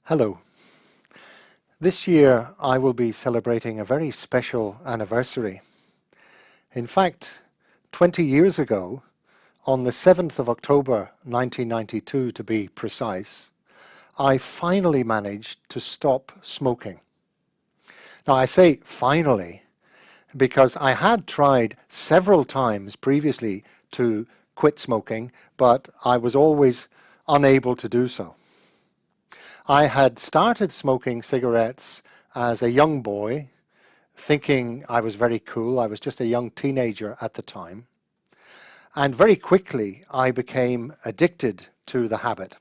Hello. This year I will be celebrating a very special anniversary. In fact, 20 years ago, on the 7th of October 1992 to be precise, I finally managed to stop smoking. Now I say finally because I had tried several times previously to quit smoking, but I was always unable to do so. I had started smoking cigarettes as a young boy, thinking I was very cool. I was just a young teenager at the time. And very quickly, I became addicted to the habit.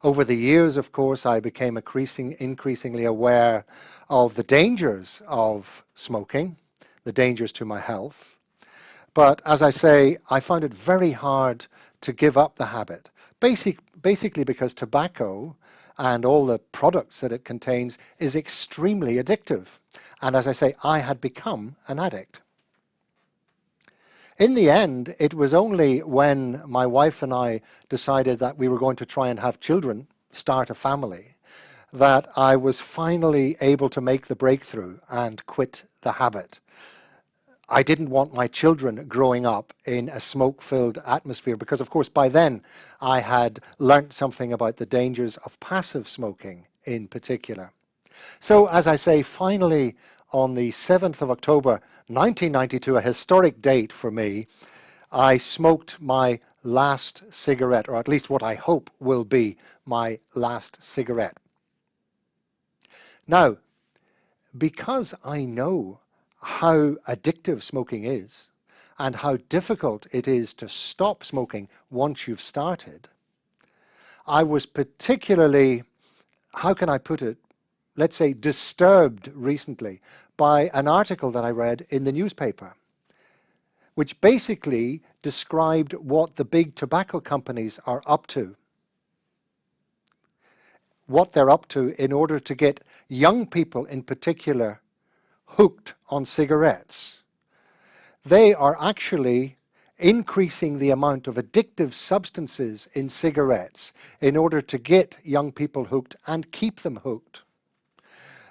Over the years, of course, I became increasingly aware of the dangers of smoking, the dangers to my health. But as I say, I found it very hard to give up the habit, basically because tobacco and all the products that it contains is extremely addictive. And as I say, I had become an addict. In the end, it was only when my wife and I decided that we were going to try and have children, start a family, that I was finally able to make the breakthrough and quit the habit. I didn't want my children growing up in a smoke-filled atmosphere because, of course, by then I had learnt something about the dangers of passive smoking in particular. So, as I say, finally on the 7th of October 1992, a historic date for me, I smoked my last cigarette, or at least what I hope will be my last cigarette. Now, because I know how addictive smoking is and how difficult it is to stop smoking once you've started, I was particularly, how can I put it, let's say disturbed recently by an article that I read in the newspaper, which basically described what the big tobacco companies are up to. What they're up to in order to get young people in particular hooked on cigarettes. They are actually increasing the amount of addictive substances in cigarettes in order to get young people hooked and keep them hooked.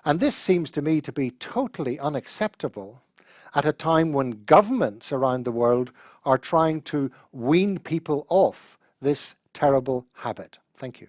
And this seems to me to be totally unacceptable at a time when governments around the world are trying to wean people off this terrible habit. Thank you.